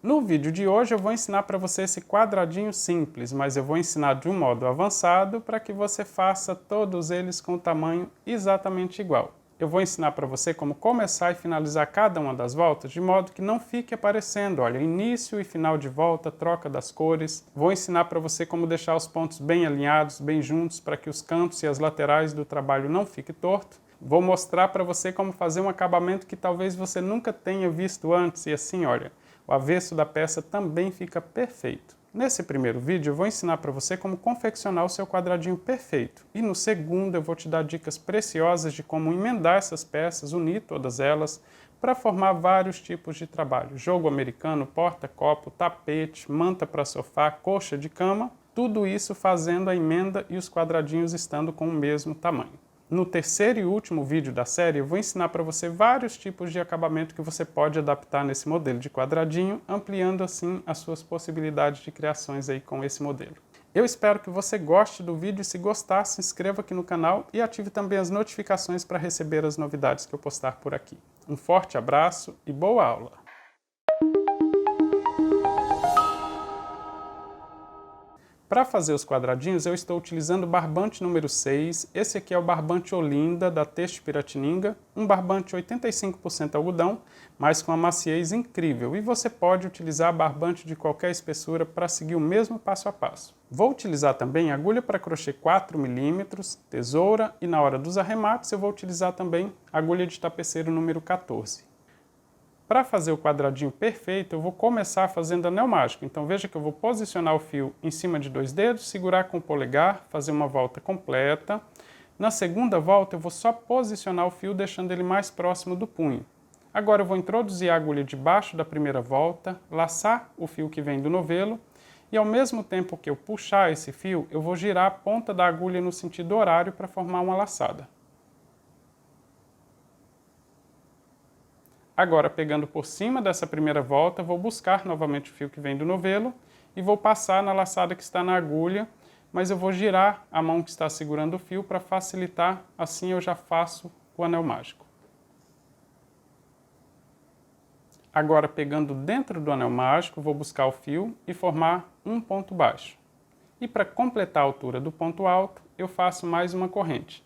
No vídeo de hoje eu vou ensinar para você esse quadradinho simples, mas eu vou ensinar de um modo avançado para que você faça todos eles com o tamanho exatamente igual. Eu vou ensinar para você como começar e finalizar cada uma das voltas de modo que não fique aparecendo, olha, início e final de volta, troca das cores. Vou ensinar para você como deixar os pontos bem alinhados, bem juntos, para que os cantos e as laterais do trabalho não fiquem tortos. Vou mostrar para você como fazer um acabamento que talvez você nunca tenha visto antes e assim, olha, o avesso da peça também fica perfeito. Nesse primeiro vídeo eu vou ensinar para você como confeccionar o seu quadradinho perfeito. E no segundo eu vou te dar dicas preciosas de como emendar essas peças, unir todas elas, para formar vários tipos de trabalho. Jogo americano, porta-copo, tapete, manta para sofá, coxa de cama. Tudo isso fazendo a emenda e os quadradinhos estando com o mesmo tamanho. No terceiro e último vídeo da série, eu vou ensinar para você vários tipos de acabamento que você pode adaptar nesse modelo de quadradinho, ampliando assim as suas possibilidades de criações aí com esse modelo. Eu espero que você goste do vídeo e se gostar, se inscreva aqui no canal e ative também as notificações para receber as novidades que eu postar por aqui. Um forte abraço e boa aula! Para fazer os quadradinhos, eu estou utilizando o barbante número 6. Esse aqui é o barbante Olinda, da Têxtil Piratininga. Um barbante 85% algodão, mas com uma maciez incrível. E você pode utilizar barbante de qualquer espessura para seguir o mesmo passo a passo. Vou utilizar também agulha para crochê 4 mm, tesoura e na hora dos arremates eu vou utilizar também agulha de tapeceiro número 14. Para fazer o quadradinho perfeito, eu vou começar fazendo anel mágico. Então veja que eu vou posicionar o fio em cima de 2 dedos, segurar com o polegar, fazer uma volta completa. Na segunda volta eu vou só posicionar o fio, deixando ele mais próximo do punho. Agora eu vou introduzir a agulha debaixo da primeira volta, laçar o fio que vem do novelo, e ao mesmo tempo que eu puxar esse fio, eu vou girar a ponta da agulha no sentido horário para formar uma laçada. Agora, pegando por cima dessa primeira volta, vou buscar novamente o fio que vem do novelo e vou passar na laçada que está na agulha, mas eu vou girar a mão que está segurando o fio para facilitar, assim eu já faço o anel mágico. Agora, pegando dentro do anel mágico, vou buscar o fio e formar um ponto baixo. E para completar a altura do ponto alto, eu faço mais uma corrente.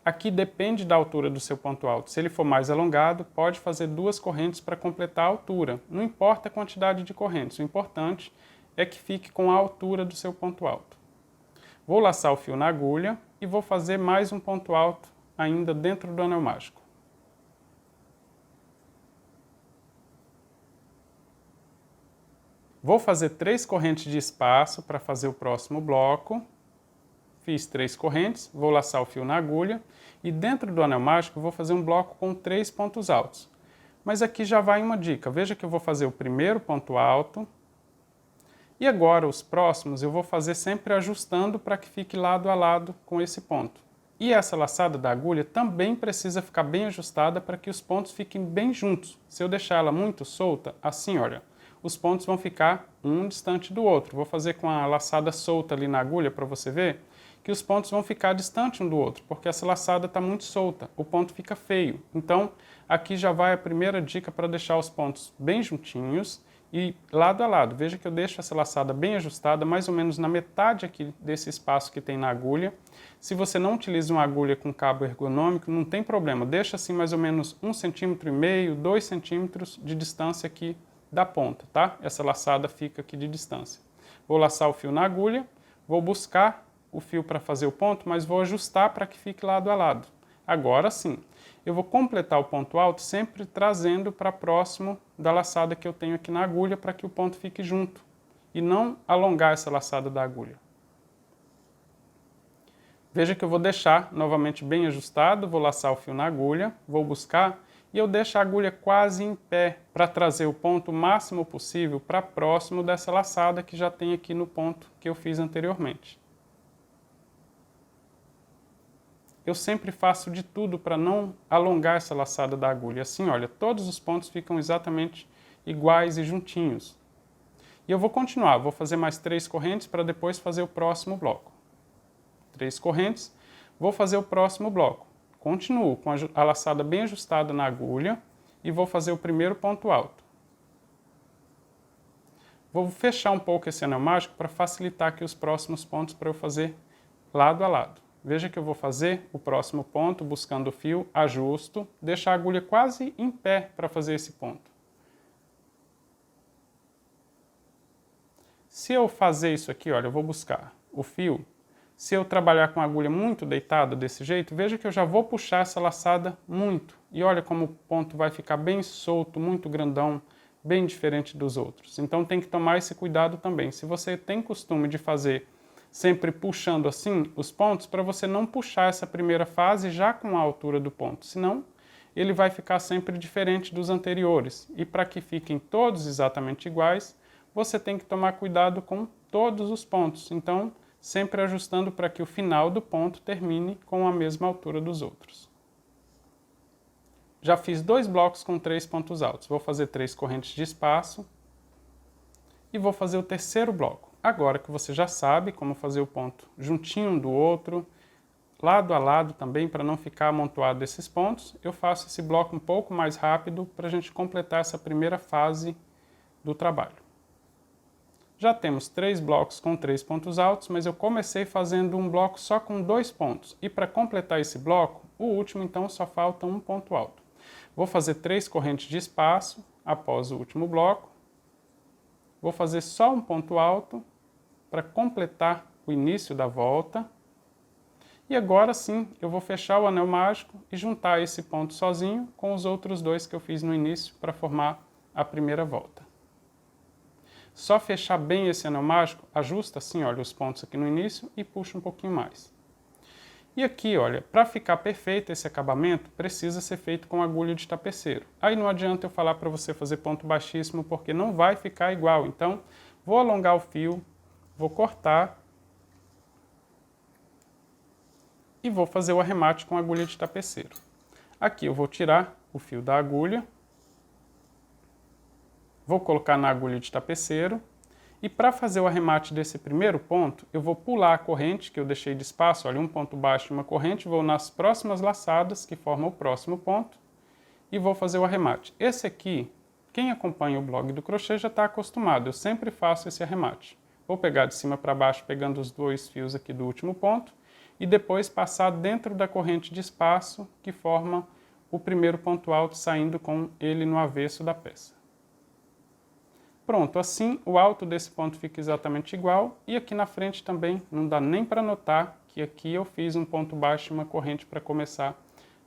Aqui depende da altura do seu ponto alto. Se ele for mais alongado, pode fazer 2 correntes para completar a altura. Não importa a quantidade de correntes, o importante é que fique com a altura do seu ponto alto. Vou laçar o fio na agulha e vou fazer mais um ponto alto ainda dentro do anel mágico. Vou fazer 3 correntes de espaço para fazer o próximo bloco. Fiz 3 correntes, vou laçar o fio na agulha e dentro do anel mágico vou fazer um bloco com 3 pontos altos. Mas aqui já vai uma dica, veja que eu vou fazer o primeiro ponto alto e agora os próximos eu vou fazer sempre ajustando para que fique lado a lado com esse ponto. E essa laçada da agulha também precisa ficar bem ajustada para que os pontos fiquem bem juntos. Se eu deixar ela muito solta, assim olha, os pontos vão ficar um distante do outro. Vou fazer com a laçada solta ali na agulha para você ver que os pontos vão ficar distantes um do outro, porque essa laçada está muito solta, o ponto fica feio. Então, aqui já vai a primeira dica para deixar os pontos bem juntinhos e lado a lado. Veja que eu deixo essa laçada bem ajustada, mais ou menos na metade aqui desse espaço que tem na agulha. Se você não utiliza uma agulha com cabo ergonômico, não tem problema, deixa assim mais ou menos 1,5 cm, 2 centímetros de distância aqui da ponta, tá? Essa laçada fica aqui de distância. Vou laçar o fio na agulha, vou buscar o fio para fazer o ponto, mas vou ajustar para que fique lado a lado. Agora sim, eu vou completar o ponto alto sempre trazendo para próximo da laçada que eu tenho aqui na agulha para que o ponto fique junto e não alongar essa laçada da agulha. Veja que eu vou deixar novamente bem ajustado, vou laçar o fio na agulha, vou buscar e eu deixo a agulha quase em pé para trazer o ponto o máximo possível para próximo dessa laçada que já tem aqui no ponto que eu fiz anteriormente. Eu sempre faço de tudo para não alongar essa laçada da agulha. Assim, olha, todos os pontos ficam exatamente iguais e juntinhos. E eu vou continuar, vou fazer mais 3 correntes para depois fazer o próximo bloco. 3 correntes, vou fazer o próximo bloco. Continuo com a laçada bem ajustada na agulha e vou fazer o primeiro ponto alto. Vou fechar um pouco esse anel mágico para facilitar aqui os próximos pontos para eu fazer lado a lado. Veja que eu vou fazer o próximo ponto buscando o fio, ajusto, deixo a agulha quase em pé para fazer esse ponto. Se eu fazer isso aqui, olha, eu vou buscar o fio. Se eu trabalhar com a agulha muito deitada desse jeito, veja que eu já vou puxar essa laçada muito. E olha como o ponto vai ficar bem solto, muito grandão, bem diferente dos outros. Então tem que tomar esse cuidado também. Se você tem costume de fazer sempre puxando assim os pontos, para você não puxar essa primeira fase já com a altura do ponto, senão ele vai ficar sempre diferente dos anteriores. E para que fiquem todos exatamente iguais, você tem que tomar cuidado com todos os pontos. Então, sempre ajustando para que o final do ponto termine com a mesma altura dos outros. Já fiz 2 blocos com 3 pontos altos. Vou fazer 3 correntes de espaço e vou fazer o terceiro bloco. Agora que você já sabe como fazer o ponto juntinho um do outro, lado a lado também, para não ficar amontoado esses pontos, eu faço esse bloco um pouco mais rápido para a gente completar essa primeira fase do trabalho. Já temos 3 blocos com 3 pontos altos, mas eu comecei fazendo um bloco só com 2 pontos. E para completar esse bloco, o último então só falta um ponto alto. Vou fazer 3 correntes de espaço após o último bloco. Vou fazer só um ponto alto para completar o início da volta. E agora sim, eu vou fechar o anel mágico e juntar esse ponto sozinho com os outros 2 que eu fiz no início para formar a primeira volta. Só fechar bem esse anel mágico, ajusta assim, olha, os pontos aqui no início e puxa um pouquinho mais. E aqui, olha, para ficar perfeito esse acabamento, precisa ser feito com agulha de tapeceiro. Aí não adianta eu falar para você fazer ponto baixíssimo, porque não vai ficar igual. Então, vou alongar o fio, vou cortar e vou fazer o arremate com agulha de tapeceiro. Aqui eu vou tirar o fio da agulha. Vou colocar na agulha de tapeceiro e para fazer o arremate desse primeiro ponto, eu vou pular a corrente que eu deixei de espaço, olha, um ponto baixo e uma corrente, vou nas próximas laçadas que formam o próximo ponto e vou fazer o arremate. Esse aqui, quem acompanha o blog do crochê já está acostumado, eu sempre faço esse arremate. Vou pegar de cima para baixo, pegando os 2 fios aqui do último ponto e depois passar dentro da corrente de espaço que forma o primeiro ponto alto, saindo com ele no avesso da peça. Pronto, assim o alto desse ponto fica exatamente igual e aqui na frente também não dá nem para notar que aqui eu fiz um ponto baixo e uma corrente para começar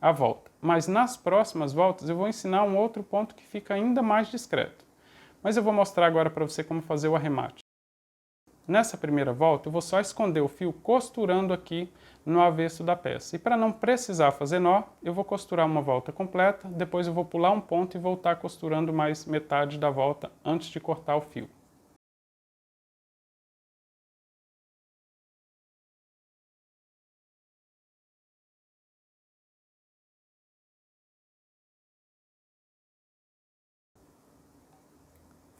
a volta. Mas nas próximas voltas eu vou ensinar um outro ponto que fica ainda mais discreto. Mas eu vou mostrar agora para você como fazer o arremate. Nessa primeira volta eu vou só esconder o fio costurando aqui no avesso da peça. E para não precisar fazer nó, eu vou costurar uma volta completa, depois eu vou pular um ponto e voltar costurando mais metade da volta antes de cortar o fio.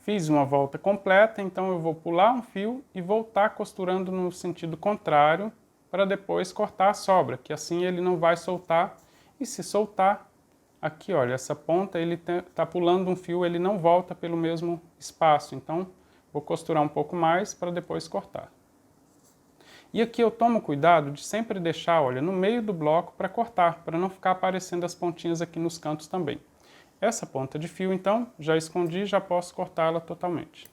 Fiz uma volta completa, então eu vou pular um fio e voltar costurando no sentido contrário para depois cortar a sobra, que assim ele não vai soltar. E se soltar, aqui olha, essa ponta ele está pulando um fio, ele não volta pelo mesmo espaço, então vou costurar um pouco mais para depois cortar. E aqui eu tomo cuidado de sempre deixar, olha, no meio do bloco para cortar, para não ficar aparecendo as pontinhas aqui nos cantos também. Essa ponta de fio, então, já escondi, já posso cortá-la totalmente.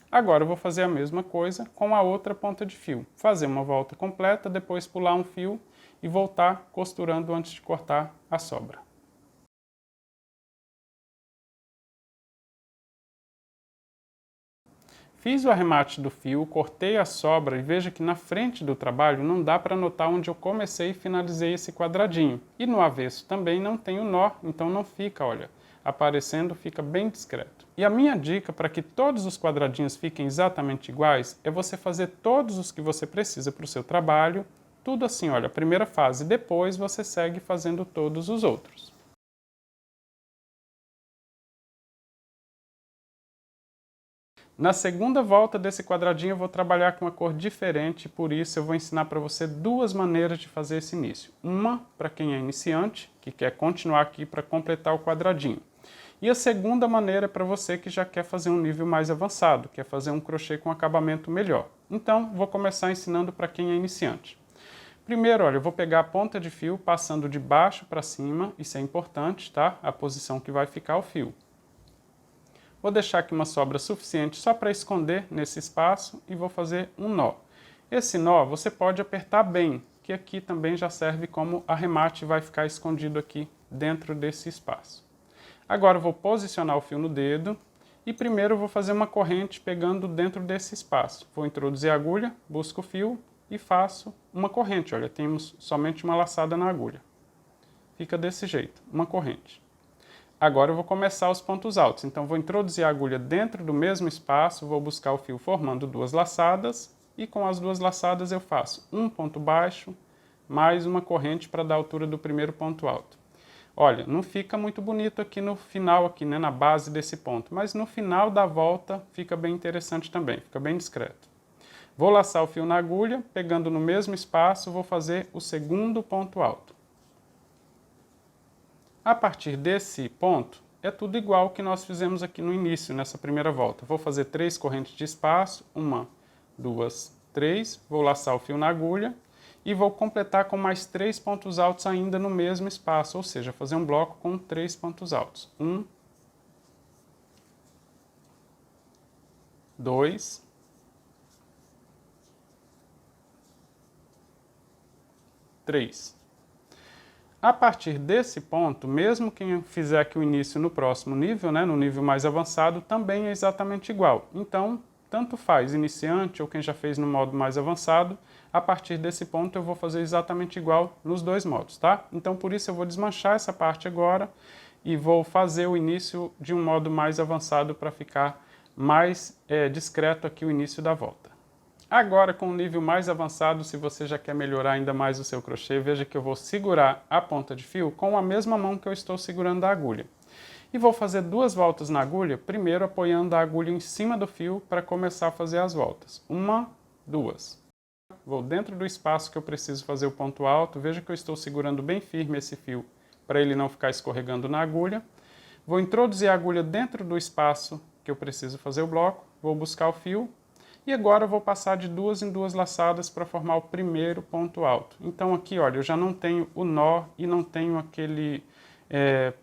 Agora eu vou fazer a mesma coisa com a outra ponta de fio. Fazer uma volta completa, depois pular um fio e voltar costurando antes de cortar a sobra. Fiz o arremate do fio, cortei a sobra e veja que na frente do trabalho não dá para notar onde eu comecei e finalizei esse quadradinho. E no avesso também não tem o nó, então não fica, olha, aparecendo, fica bem discreto. E a minha dica para que todos os quadradinhos fiquem exatamente iguais é você fazer todos os que você precisa para o seu trabalho, tudo assim, olha, a primeira fase, depois você segue fazendo todos os outros. Na segunda volta desse quadradinho eu vou trabalhar com uma cor diferente, por isso eu vou ensinar para você 2 maneiras de fazer esse início. Uma para quem é iniciante, que quer continuar aqui para completar o quadradinho. E a segunda maneira é para você que já quer fazer um nível mais avançado, quer fazer um crochê com acabamento melhor. Então, vou começar ensinando para quem é iniciante. Primeiro, olha, eu vou pegar a ponta de fio passando de baixo para cima, isso é importante, tá? A posição que vai ficar o fio. Vou deixar aqui uma sobra suficiente só para esconder nesse espaço e vou fazer um nó. Esse nó você pode apertar bem, que aqui também já serve como arremate e vai ficar escondido aqui dentro desse espaço. Agora eu vou posicionar o fio no dedo e primeiro eu vou fazer uma corrente pegando dentro desse espaço. Vou introduzir a agulha, busco o fio e faço uma corrente. Olha, temos somente uma laçada na agulha. Fica desse jeito, uma corrente. Agora eu vou começar os pontos altos. Então vou introduzir a agulha dentro do mesmo espaço, vou buscar o fio formando duas laçadas e com as duas laçadas eu faço um ponto baixo mais uma corrente para dar a altura do primeiro ponto alto. Olha, não fica muito bonito aqui no final, aqui, né, na base desse ponto, mas no final da volta fica bem interessante também, fica bem discreto. Vou laçar o fio na agulha, pegando no mesmo espaço, vou fazer o segundo ponto alto. A partir desse ponto, é tudo igual que nós fizemos aqui no início, nessa primeira volta. Vou fazer 3 correntes de espaço, 1, 2, 3, vou laçar o fio na agulha e vou completar com mais 3 pontos altos ainda no mesmo espaço, ou seja, fazer um bloco com 3 pontos altos. 1, 2, 3. A partir desse ponto, mesmo quem fizer aqui o início no próximo nível, né, no nível mais avançado, também é exatamente igual. Então, tanto faz iniciante ou quem já fez no modo mais avançado, a partir desse ponto eu vou fazer exatamente igual nos dois modos, tá? Então, por isso eu vou desmanchar essa parte agora e vou fazer o início de um modo mais avançado para ficar mais discreto aqui o início da volta. Agora, com um nível mais avançado, se você já quer melhorar ainda mais o seu crochê, veja que eu vou segurar a ponta de fio com a mesma mão que eu estou segurando a agulha. E vou fazer 2 voltas na agulha, primeiro apoiando a agulha em cima do fio para começar a fazer as voltas. 1, 2. Vou dentro do espaço que eu preciso fazer o ponto alto, veja que eu estou segurando bem firme esse fio para ele não ficar escorregando na agulha. Vou introduzir a agulha dentro do espaço que eu preciso fazer o bloco, vou buscar o fio. E agora eu vou passar de 2 em 2 laçadas para formar o primeiro ponto alto. Então aqui, olha, eu já não tenho o nó e não tenho aquele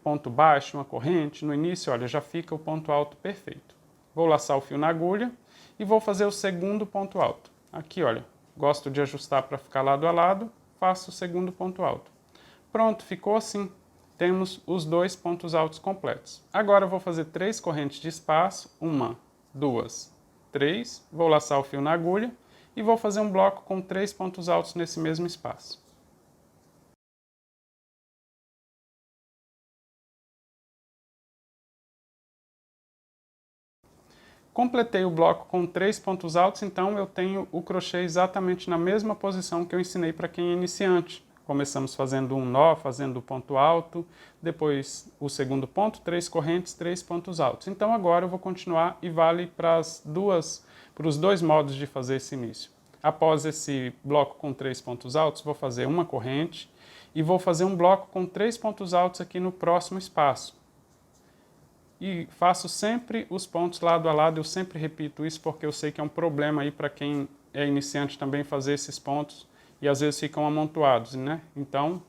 ponto baixo, uma corrente. No início, olha, já fica o ponto alto perfeito. Vou laçar o fio na agulha e vou fazer o segundo ponto alto. Aqui, olha, gosto de ajustar para ficar lado a lado, faço o segundo ponto alto. Pronto, ficou assim. Temos os 2 pontos altos completos. Agora eu vou fazer 3 correntes de espaço, 1, 2, 3, vou laçar o fio na agulha e vou fazer um bloco com 3 pontos altos nesse mesmo espaço. Completei o bloco com 3 pontos altos, então eu tenho o crochê exatamente na mesma posição que eu ensinei para quem é iniciante. Começamos fazendo um nó, fazendo o ponto alto, depois o segundo ponto, 3 correntes, 3 pontos altos. Então agora eu vou continuar e vale para os 2 modos de fazer esse início. Após esse bloco com 3 pontos altos, vou fazer uma corrente e vou fazer um bloco com 3 pontos altos aqui no próximo espaço. E faço sempre os pontos lado a lado, eu sempre repito isso porque eu sei que é um problema aí para quem é iniciante também fazer esses pontos e às vezes ficam amontoados, né? Então,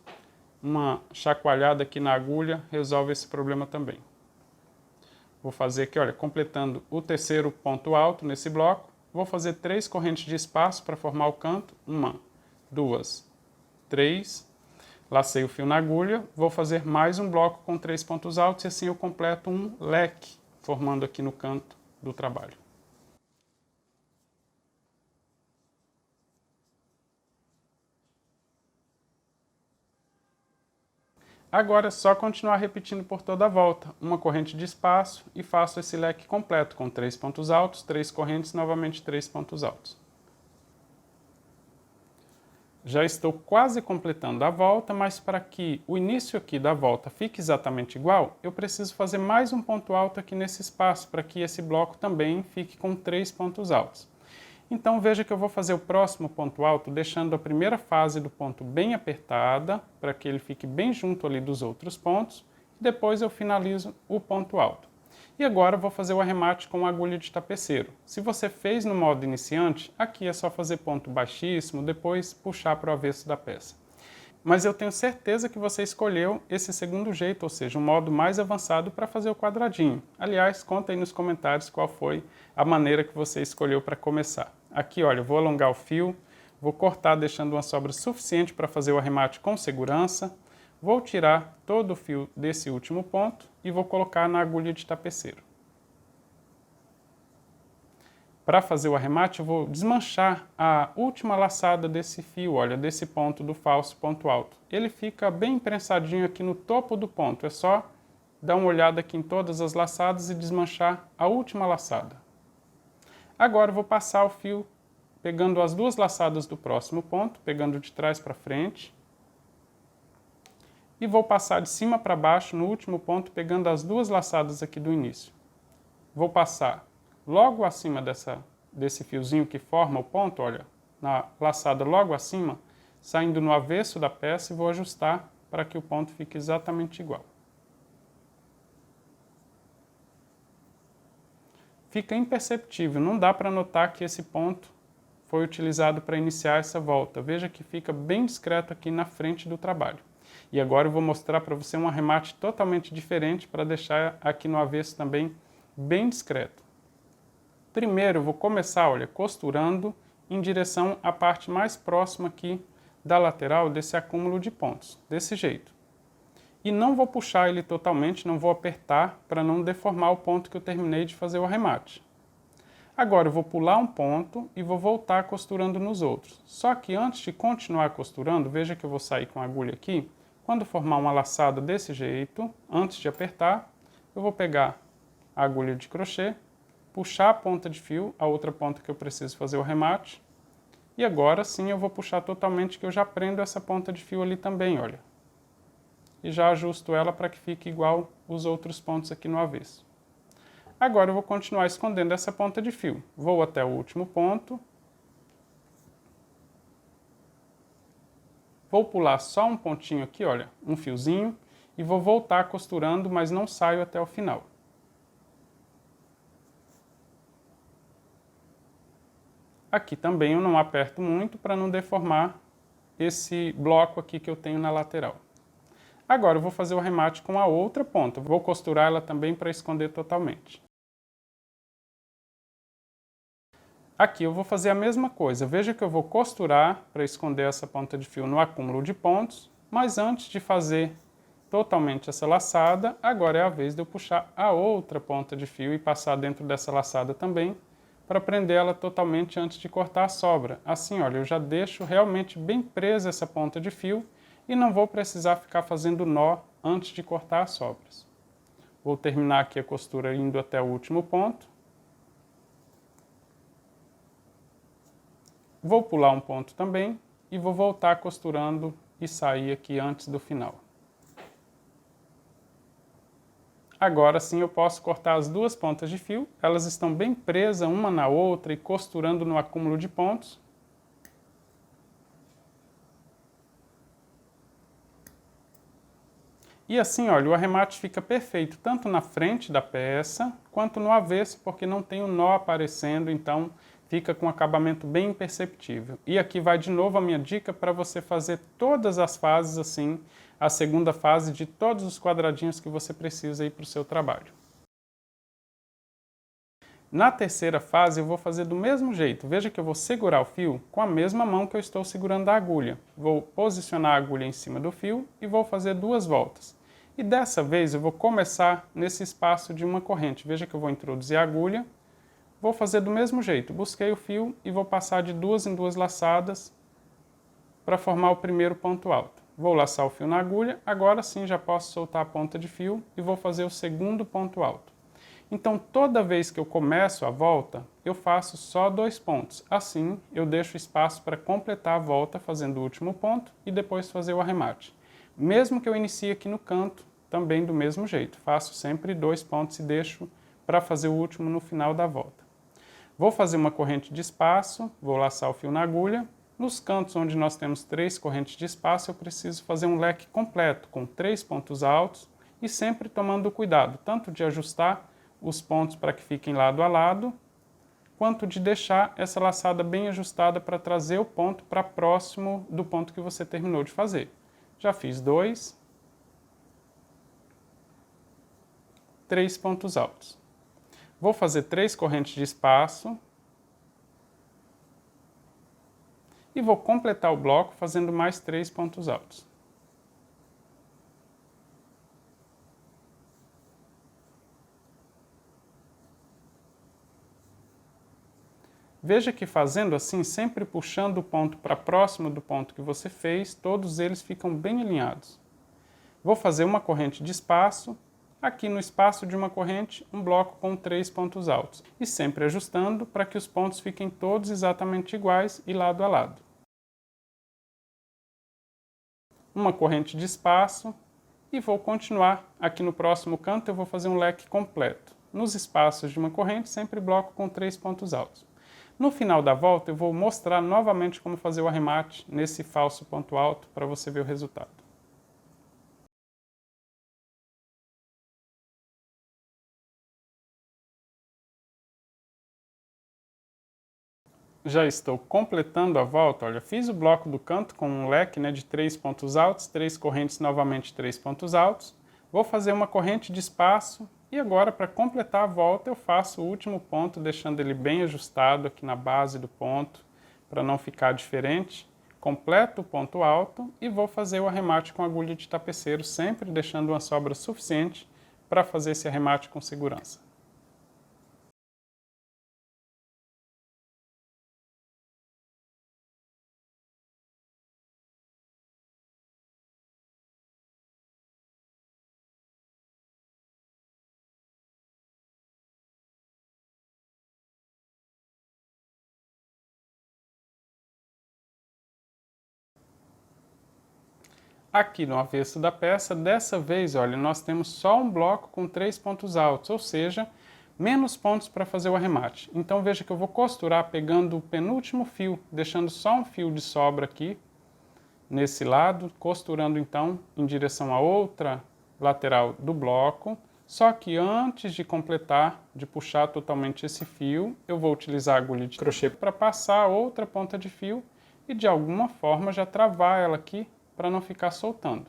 uma chacoalhada aqui na agulha resolve esse problema também. Vou fazer aqui, olha, completando o terceiro ponto alto nesse bloco, vou fazer 3 correntes de espaço para formar o canto, 1, 2, 3, lacei o fio na agulha, vou fazer mais um bloco com 3 pontos altos e assim eu completo um leque, formando aqui no canto do trabalho. Agora é só continuar repetindo por toda a volta, uma corrente de espaço e faço esse leque completo com 3 pontos altos, 3 correntes, novamente 3 pontos altos. Já estou quase completando a volta, mas para que o início aqui da volta fique exatamente igual, eu preciso fazer mais um ponto alto aqui nesse espaço, para que esse bloco também fique com 3 pontos altos. Então veja que eu vou fazer o próximo ponto alto deixando a primeira fase do ponto bem apertada, para que ele fique bem junto ali dos outros pontos. depois eu finalizo o ponto alto. E agora eu vou fazer o arremate com a agulha de tapeceiro. Se você fez no modo iniciante, aqui é só fazer ponto baixíssimo, depois puxar para o avesso da peça. Mas eu tenho certeza que você escolheu esse segundo jeito, ou seja, um modo mais avançado para fazer o quadradinho. Aliás, conta aí nos comentários qual foi a maneira que você escolheu para começar. Aqui, olha, eu vou alongar o fio, vou cortar deixando uma sobra suficiente para fazer o arremate com segurança. Vou tirar todo o fio desse último ponto e vou colocar na agulha de tapeceiro. Para fazer o arremate, eu vou desmanchar a última laçada desse fio, olha, desse ponto do falso ponto alto. Ele fica bem prensadinho aqui no topo do ponto, é só dar uma olhada aqui em todas as laçadas e desmanchar a última laçada. Agora eu vou passar o fio pegando as duas laçadas do próximo ponto, pegando de trás para frente. E vou passar de cima para baixo no último ponto, pegando as duas laçadas aqui do início. Vou passar logo acima desse fiozinho que forma o ponto, olha, na laçada logo acima, saindo no avesso da peça e vou ajustar para que o ponto fique exatamente igual. Fica imperceptível, não dá para notar que esse ponto foi utilizado para iniciar essa volta. Veja que fica bem discreto aqui na frente do trabalho. E agora eu vou mostrar para você um arremate totalmente diferente para deixar aqui no avesso também bem discreto. Primeiro eu vou começar, olha, costurando em direção à parte mais próxima aqui da lateral desse acúmulo de pontos, desse jeito. E não vou puxar ele totalmente, não vou apertar para não deformar o ponto que eu terminei de fazer o arremate. Agora eu vou pular um ponto e vou voltar costurando nos outros. Só que antes de continuar costurando, veja que eu vou sair com a agulha aqui. Quando formar uma laçada desse jeito, antes de apertar, eu vou pegar a agulha de crochê, puxar a ponta de fio, a outra ponta que eu preciso fazer o remate. E agora sim eu vou puxar totalmente, que eu já prendo essa ponta de fio ali também, olha. E já ajusto ela para que fique igual os outros pontos aqui no avesso. Agora eu vou continuar escondendo essa ponta de fio. Vou até o último ponto. Vou pular só um pontinho aqui, olha, um fiozinho, e vou voltar costurando, mas não saio até o final. Aqui também eu não aperto muito para não deformar esse bloco aqui que eu tenho na lateral. Agora eu vou fazer o arremate com a outra ponta. Vou costurar ela também para esconder totalmente. Aqui eu vou fazer a mesma coisa. Veja que eu vou costurar para esconder essa ponta de fio no acúmulo de pontos, mas antes de fazer totalmente essa laçada, agora é a vez de eu puxar a outra ponta de fio e passar dentro dessa laçada também, para prender ela totalmente antes de cortar a sobra. Assim, olha, eu já deixo realmente bem presa essa ponta de fio e não vou precisar ficar fazendo nó antes de cortar as sobras. Vou terminar aqui a costura indo até o último ponto. Vou pular um ponto também e vou voltar costurando e sair aqui antes do final. Agora sim eu posso cortar as duas pontas de fio, elas estão bem presas uma na outra e costurando no acúmulo de pontos. E assim, olha, o arremate fica perfeito tanto na frente da peça quanto no avesso, porque não tem o nó aparecendo, então fica com um acabamento bem imperceptível. E aqui vai de novo a minha dica para você fazer todas as fases assim, a segunda fase de todos os quadradinhos que você precisa aí para o seu trabalho. Na terceira fase eu vou fazer do mesmo jeito. Veja que eu vou segurar o fio com a mesma mão que eu estou segurando a agulha. Vou posicionar a agulha em cima do fio e vou fazer duas voltas. E dessa vez eu vou começar nesse espaço de uma corrente. Veja que eu vou introduzir a agulha. Vou fazer do mesmo jeito. Busquei o fio e vou passar de duas em duas laçadas para formar o primeiro ponto alto. Vou laçar o fio na agulha, agora sim já posso soltar a ponta de fio e vou fazer o segundo ponto alto. Então toda vez que eu começo a volta, eu faço só 2 pontos. Assim eu deixo espaço para completar a volta fazendo o último ponto e depois fazer o arremate. Mesmo que eu inicie aqui no canto, também do mesmo jeito. Faço sempre 2 pontos e deixo para fazer o último no final da volta. Vou fazer uma corrente de espaço, vou laçar o fio na agulha. Nos cantos onde nós temos 3 correntes de espaço, eu preciso fazer um leque completo, com 3 pontos altos e sempre tomando cuidado, tanto de ajustar os pontos para que fiquem lado a lado, quanto de deixar essa laçada bem ajustada para trazer o ponto para próximo do ponto que você terminou de fazer. Já fiz 2, 3 pontos altos. Vou fazer 3 correntes de espaço e vou completar o bloco fazendo mais 3 pontos altos. Veja que fazendo assim, sempre puxando o ponto para próximo do ponto que você fez, todos eles ficam bem alinhados. Vou fazer uma corrente de espaço, aqui no espaço de uma corrente, um bloco com 3 pontos altos. E sempre ajustando para que os pontos fiquem todos exatamente iguais e lado a lado. Uma corrente de espaço e vou continuar. Aqui no próximo canto eu vou fazer um leque completo. Nos espaços de uma corrente, sempre bloco com 3 pontos altos. No final da volta, eu vou mostrar novamente como fazer o arremate nesse falso ponto alto para você ver o resultado. Já estou completando a volta. Olha, fiz o bloco do canto com um leque de 3 pontos altos, 3 correntes, novamente 3 pontos altos. Vou fazer uma corrente de espaço e agora, para completar a volta, eu faço o último ponto, deixando ele bem ajustado aqui na base do ponto, para não ficar diferente. Completo o ponto alto e vou fazer o arremate com agulha de tapeceiro, sempre deixando uma sobra suficiente para fazer esse arremate com segurança. Aqui no avesso da peça, dessa vez, olha, nós temos só um bloco com 3 pontos altos, ou seja, menos pontos para fazer o arremate. Então veja que eu vou costurar pegando o penúltimo fio, deixando só um fio de sobra aqui, nesse lado, costurando então em direção à outra lateral do bloco. Só que antes de completar, de puxar totalmente esse fio, eu vou utilizar a agulha de crochê para passar a outra ponta de fio e de alguma forma já travar ela aqui, para não ficar soltando.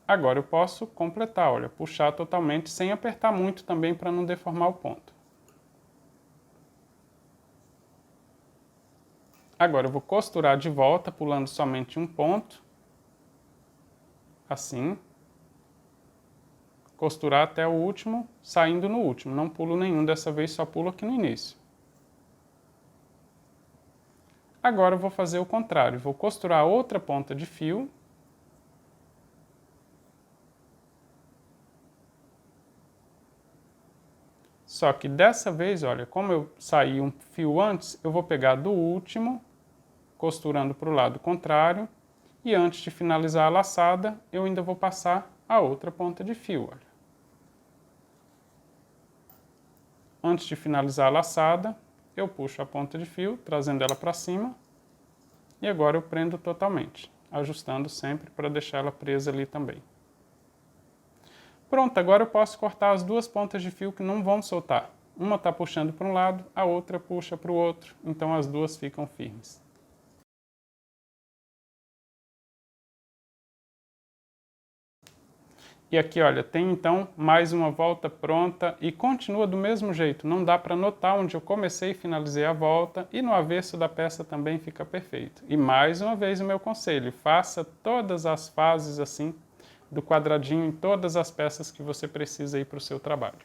Agora eu posso completar, olha, puxar totalmente sem apertar muito também para não deformar o ponto. Agora eu vou costurar de volta, pulando somente um ponto, assim. Costurar até o último, saindo no último, não pulo nenhum, dessa vez só pulo aqui no início. Agora eu vou fazer o contrário, vou costurar outra ponta de fio. Só que dessa vez, olha, como eu saí um fio antes, eu vou pegar do último, costurando para o lado contrário, e antes de finalizar a laçada, eu ainda vou passar a outra ponta de fio, olha. Antes de finalizar a laçada, eu puxo a ponta de fio, trazendo ela para cima, e agora eu prendo totalmente, ajustando sempre para deixar ela presa ali também. Pronto, agora eu posso cortar as duas pontas de fio que não vão soltar. Uma está puxando para um lado, a outra puxa para o outro, então as duas ficam firmes. E aqui, olha, tem então mais uma volta pronta e continua do mesmo jeito. Não dá para notar onde eu comecei e finalizei a volta, e no avesso da peça também fica perfeito. E mais uma vez o meu conselho, faça todas as fases assim do quadradinho em todas as peças que você precisa aí para o seu trabalho.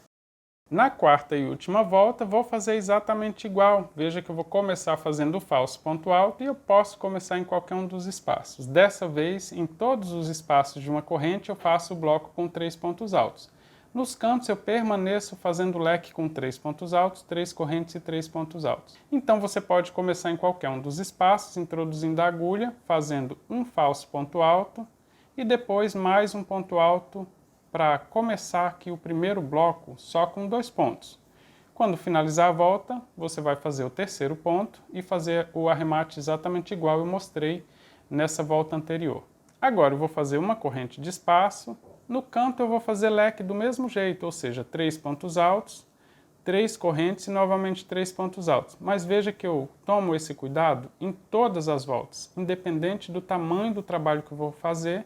Na quarta e última volta, vou fazer exatamente igual. Veja que eu vou começar fazendo o falso ponto alto e eu posso começar em qualquer um dos espaços. Dessa vez, em todos os espaços de uma corrente, eu faço o bloco com 3 pontos altos. Nos cantos, eu permaneço fazendo o leque com 3 pontos altos, 3 correntes e 3 pontos altos. Então, você pode começar em qualquer um dos espaços, introduzindo a agulha, fazendo um falso ponto alto e depois mais um ponto alto para começar aqui o primeiro bloco só com 2 pontos. Quando finalizar a volta, você vai fazer o terceiro ponto e fazer o arremate exatamente igual eu mostrei nessa volta anterior. Agora eu vou fazer uma corrente de espaço, no canto eu vou fazer leque do mesmo jeito, ou seja, 3 pontos altos, 3 correntes e novamente 3 pontos altos. Mas veja que eu tomo esse cuidado em todas as voltas, independente do tamanho do trabalho que eu vou fazer,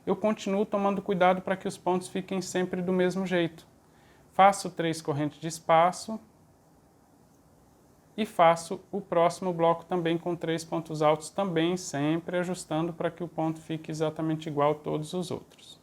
eu continuo tomando cuidado para que os pontos fiquem sempre do mesmo jeito. Faço 3 correntes de espaço e faço o próximo bloco também com 3 pontos altos, também sempre ajustando para que o ponto fique exatamente igual a todos os outros.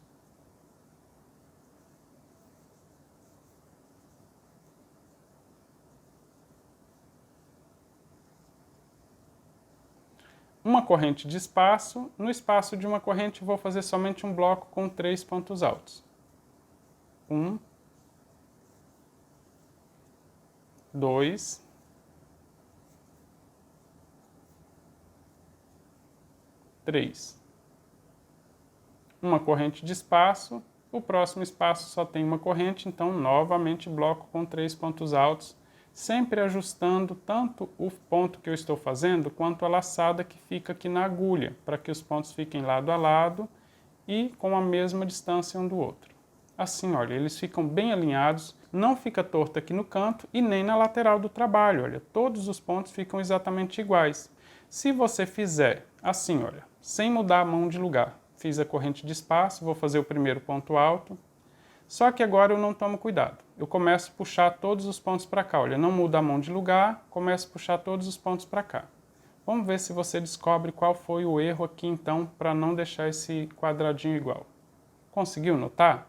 Uma corrente de espaço, no espaço de uma corrente vou fazer somente um bloco com 3 pontos altos. 1, 2, 3. Uma corrente de espaço, o próximo espaço só tem uma corrente, então novamente bloco com 3 pontos altos, sempre ajustando tanto o ponto que eu estou fazendo quanto a laçada que fica aqui na agulha, para que os pontos fiquem lado a lado e com a mesma distância um do outro. Assim, olha, eles ficam bem alinhados, não fica torto aqui no canto e nem na lateral do trabalho, olha, todos os pontos ficam exatamente iguais. Se você fizer assim, olha, sem mudar a mão de lugar, fiz a corrente de espaço, vou fazer o primeiro ponto alto, só que agora eu não tomo cuidado. Eu começo a puxar todos os pontos para cá, olha, não muda a mão de lugar, começo a puxar todos os pontos para cá. Vamos ver se você descobre qual foi o erro aqui então, para não deixar esse quadradinho igual. Conseguiu notar?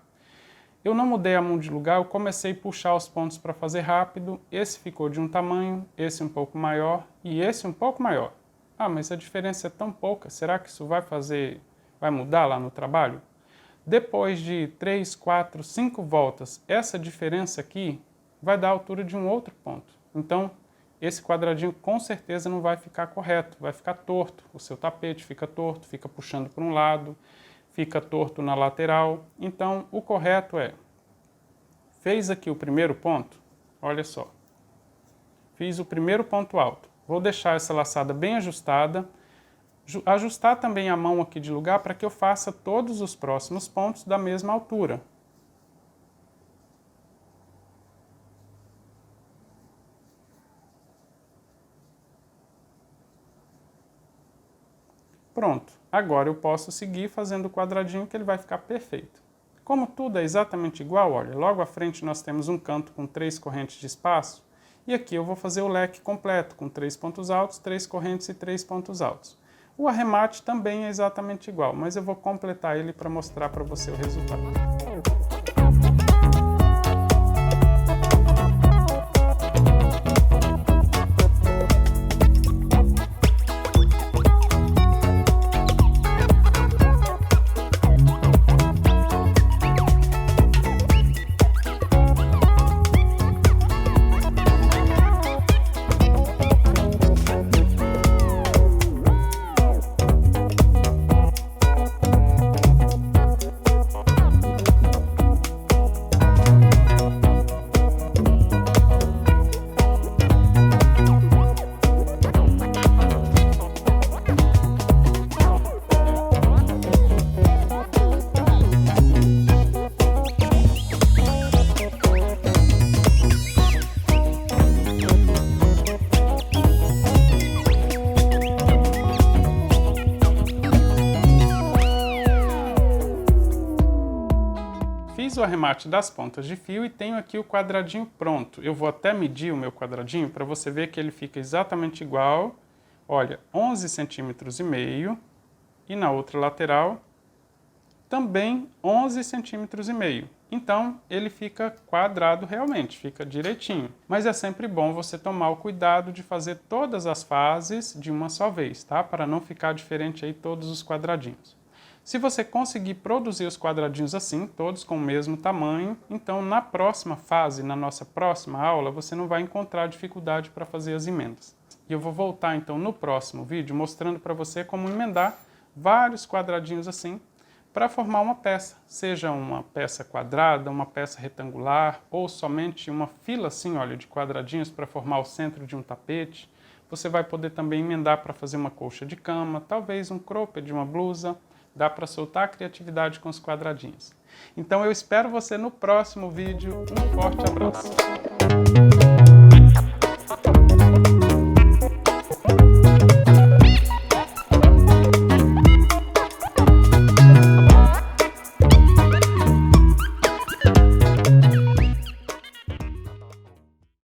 Eu não mudei a mão de lugar, eu comecei a puxar os pontos para fazer rápido, esse ficou de um tamanho, esse um pouco maior e esse um pouco maior. Ah, mas a diferença é tão pouca, será que isso vai mudar lá no trabalho? Depois de 3, 4, 5 voltas, essa diferença aqui vai dar a altura de um outro ponto. Então, esse quadradinho com certeza não vai ficar correto, vai ficar torto. O seu tapete fica torto, fica puxando para um lado, fica torto na lateral. Então, o correto é, fez aqui o primeiro ponto, olha só, fiz o primeiro ponto alto. Vou deixar essa laçada bem ajustada, ajustar também a mão aqui de lugar para que eu faça todos os próximos pontos da mesma altura. Pronto, agora eu posso seguir fazendo o quadradinho que ele vai ficar perfeito. Como tudo é exatamente igual, olha, logo à frente nós temos um canto com 3 correntes de espaço, e aqui eu vou fazer o leque completo, com 3 pontos altos, 3 correntes e 3 pontos altos. O arremate também é exatamente igual, mas eu vou completar ele para mostrar para você o resultado. Fiz o arremate das pontas de fio e tenho aqui o quadradinho pronto. Eu vou até medir o meu quadradinho para você ver que ele fica exatamente igual. Olha, 11,5 centímetros e na outra lateral também 11,5 centímetros. Então ele fica quadrado realmente, fica direitinho. Mas é sempre bom você tomar o cuidado de fazer todas as fases de uma só vez, tá? Para não ficar diferente aí todos os quadradinhos. Se você conseguir produzir os quadradinhos assim, todos com o mesmo tamanho, então na próxima fase, na nossa próxima aula, você não vai encontrar dificuldade para fazer as emendas. E eu vou voltar então no próximo vídeo mostrando para você como emendar vários quadradinhos assim para formar uma peça, seja uma peça quadrada, uma peça retangular ou somente uma fila assim, olha, de quadradinhos para formar o centro de um tapete. Você vai poder também emendar para fazer uma colcha de cama, talvez um cropped de uma blusa. Dá para soltar a criatividade com os quadradinhos. Então eu espero você no próximo vídeo. Um forte abraço!